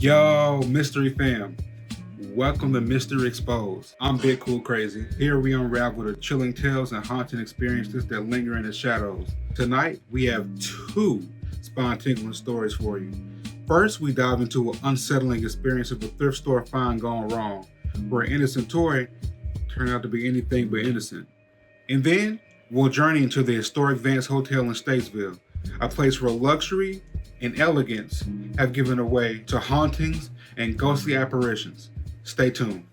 Yo, Mystery Fam. Welcome to Mystery Exposed. I'm Big Cool Crazy. Here we unravel the chilling tales and haunting experiences that linger in the shadows. Tonight, we have two spine-tingling stories for you. First, we dive into an unsettling experience of a thrift store find gone wrong, where an innocent toy turned out to be anything but innocent. And then, we'll journey into the historic Vance Hotel in Statesville, a place where luxury and elegance have given way to hauntings and ghostly apparitions. Stay tuned.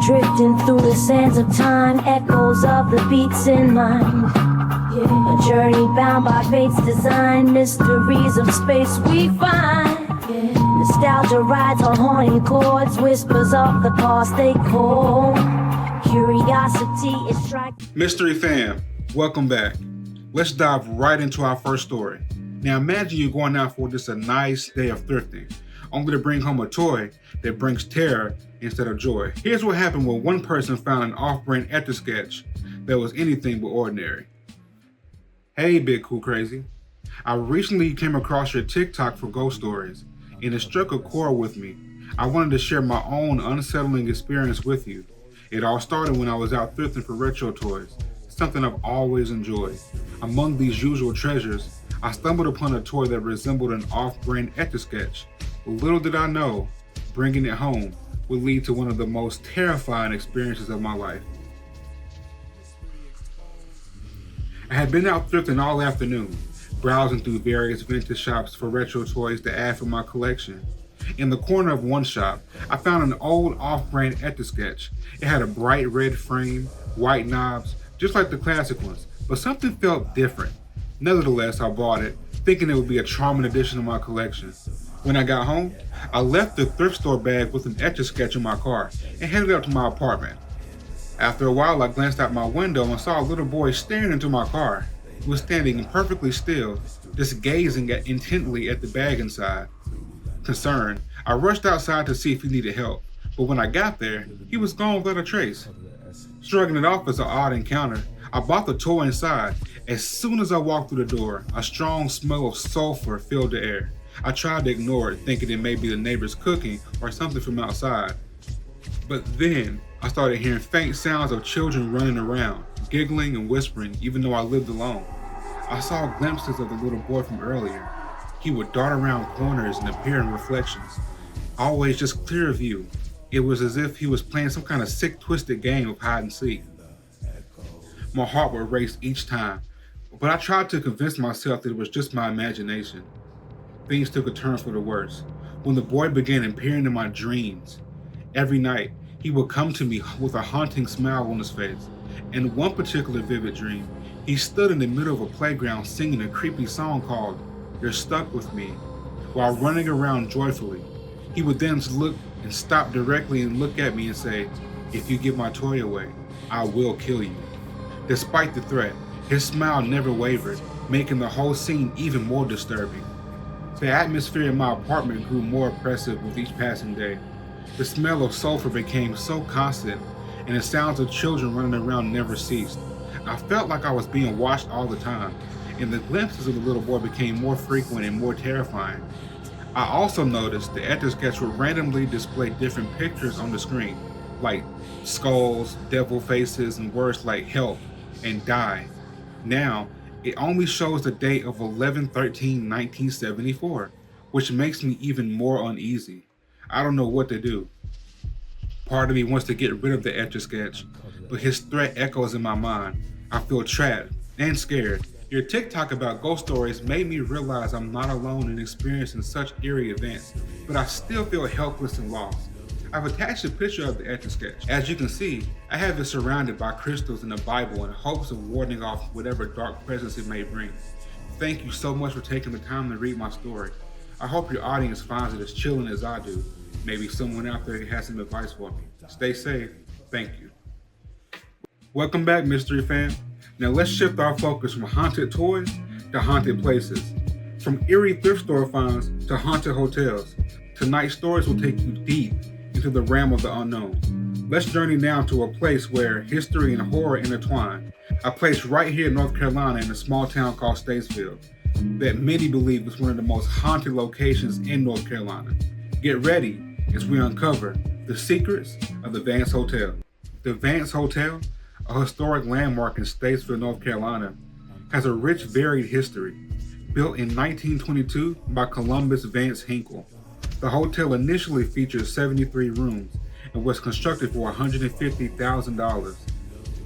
Drifting through the sands of time, echoes of the beats in mind. A journey bound by fate's design, mysteries of space we find. Nostalgia rides on haunting chords, whispers of the past they call. Curiosity is striking. Mystery Fam, welcome back. Let's dive right into our first story. Now imagine you're going out for just a nice day of thrifting, only to bring home a toy that brings terror instead of joy. Here's what happened when one person found an off-brand Etch A Sketch that was anything but ordinary. Hey Big Cool Crazy. I recently came across your TikTok for ghost stories, and it struck a chord with me. I wanted to share my own unsettling experience with you. It all started when I was out thrifting for retro toys, something I've always enjoyed. Among these usual treasures, I stumbled upon a toy that resembled an off-brand Etch A Sketch. Little did I know, bringing it home would lead to one of the most terrifying experiences of my life. I had been out thrifting all afternoon, browsing through various vintage shops for retro toys to add for my collection. In the corner of one shop, I found an old off-brand Etch A Sketch. It had a bright red frame, white knobs, just like the classic ones, but something felt different. Nevertheless, I bought it, thinking it would be a charming addition to my collection. When I got home, I left the thrift store bag with an Etch A Sketch in my car and headed up to my apartment. After a while, I glanced out my window and saw a little boy staring into my car. He was standing perfectly still, just gazing intently at the bag inside. Concerned, I rushed outside to see if he needed help, but when I got there, he was gone without a trace. Shrugging it off as an odd encounter, I bought the toy inside. As soon as I walked through the door, a strong smell of sulfur filled the air. I tried to ignore it, thinking it may be the neighbors cooking or something from outside. But then, I started hearing faint sounds of children running around, giggling and whispering, even though I lived alone. I saw glimpses of the little boy from earlier. He would dart around corners and appear in reflections, always just clear of view. It was as if he was playing some kind of sick, twisted game of hide and seek. My heart would race each time, but I tried to convince myself that it was just my imagination. Things took a turn for the worse when the boy began appearing in my dreams. Every night, he would come to me with a haunting smile on his face. In one particular vivid dream, he stood in the middle of a playground singing a creepy song called "You're Stuck With Me," while running around joyfully. He would then look and stop directly and look at me and say, "If you give my toy away, I will kill you." Despite the threat, his smile never wavered, making the whole scene even more disturbing. The atmosphere in my apartment grew more oppressive with each passing day. The smell of sulfur became so constant, and the sounds of children running around never ceased. I felt like I was being watched all the time, and the glimpses of the little boy became more frequent and more terrifying. I also noticed the Etch A Sketch would randomly display different pictures on the screen, like skulls, devil faces, and words like "help" and "die." Now, it only shows the date of 11/13/1974, which makes me even more uneasy. I don't know what to do. Part of me wants to get rid of the Etch A Sketch, but his threat echoes in my mind. I feel trapped and scared. Your TikTok about ghost stories made me realize I'm not alone in experiencing such eerie events, but I still feel helpless and lost. I've attached a picture of the Etch A Sketch. As you can see, I have it surrounded by crystals and a Bible in hopes of warding off whatever dark presence it may bring. Thank you so much for taking the time to read my story. I hope your audience finds it as chilling as I do. Maybe someone out there has some advice for me. Stay safe. Thank you. Welcome back, Mystery Fan. Now let's shift our focus from haunted toys to haunted places. From eerie thrift store finds to haunted hotels, tonight's stories will take you deep into the realm of the unknown. Let's journey now to a place where history and horror intertwine. A place right here in North Carolina in a small town called Statesville that many believe is one of the most haunted locations in North Carolina. Get ready as we uncover the secrets of the Vance Hotel. The Vance Hotel, a historic landmark in Statesville, North Carolina, has a rich, varied history. Built in 1922 by Columbus Vance Hinkle, the hotel initially featured 73 rooms and was constructed for $150,000.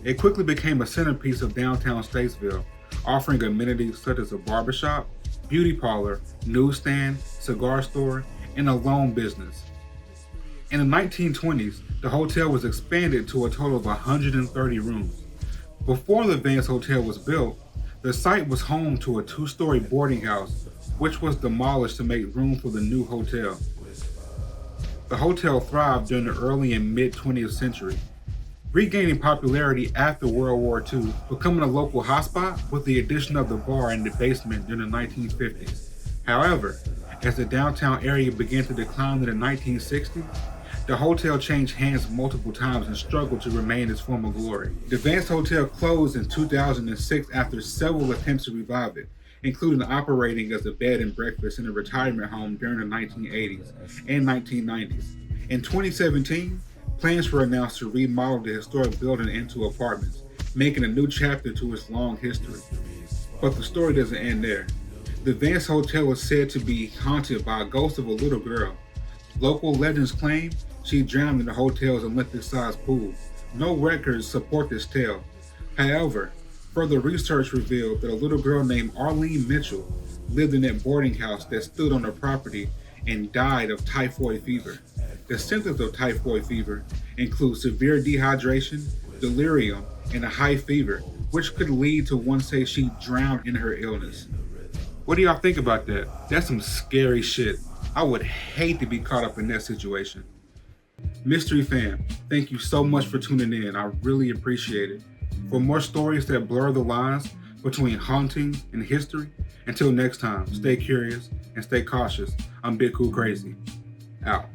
It quickly became a centerpiece of downtown Statesville, offering amenities such as a barbershop, beauty parlor, newsstand, cigar store, and a loan business. In the 1920s, the hotel was expanded to a total of 130 rooms. Before the Vance Hotel was built, the site was home to a two-story boarding house, which was demolished to make room for the new hotel. The hotel thrived during the early and mid-20th century, regaining popularity after World War II, becoming a local hotspot with the addition of the bar in the basement during the 1950s. However, as the downtown area began to decline in the 1960s, the hotel changed hands multiple times and struggled to remain its former glory. The Vance Hotel closed in 2006 after several attempts to revive it, including operating as a bed and breakfast in a retirement home during the 1980s and 1990s. In 2017, plans were announced to remodel the historic building into apartments, making a new chapter to its long history. But the story doesn't end there. The Vance Hotel is said to be haunted by a ghost of a little girl. Local legends claim she drowned in the hotel's Olympic-sized pool. No records support this tale. However, further research revealed that a little girl named Arlene Mitchell lived in that boarding house that stood on the property and died of typhoid fever. The symptoms of typhoid fever include severe dehydration, delirium, and a high fever, which could lead to one say she drowned in her illness. What do y'all think about that? That's some scary shit. I would hate to be caught up in that situation. Mystery fam, thank you so much for tuning in. I really appreciate it. For more stories that blur the lines between hauntings and history, until next time, stay curious and stay cautious. I'm Big Cool Crazy. Out.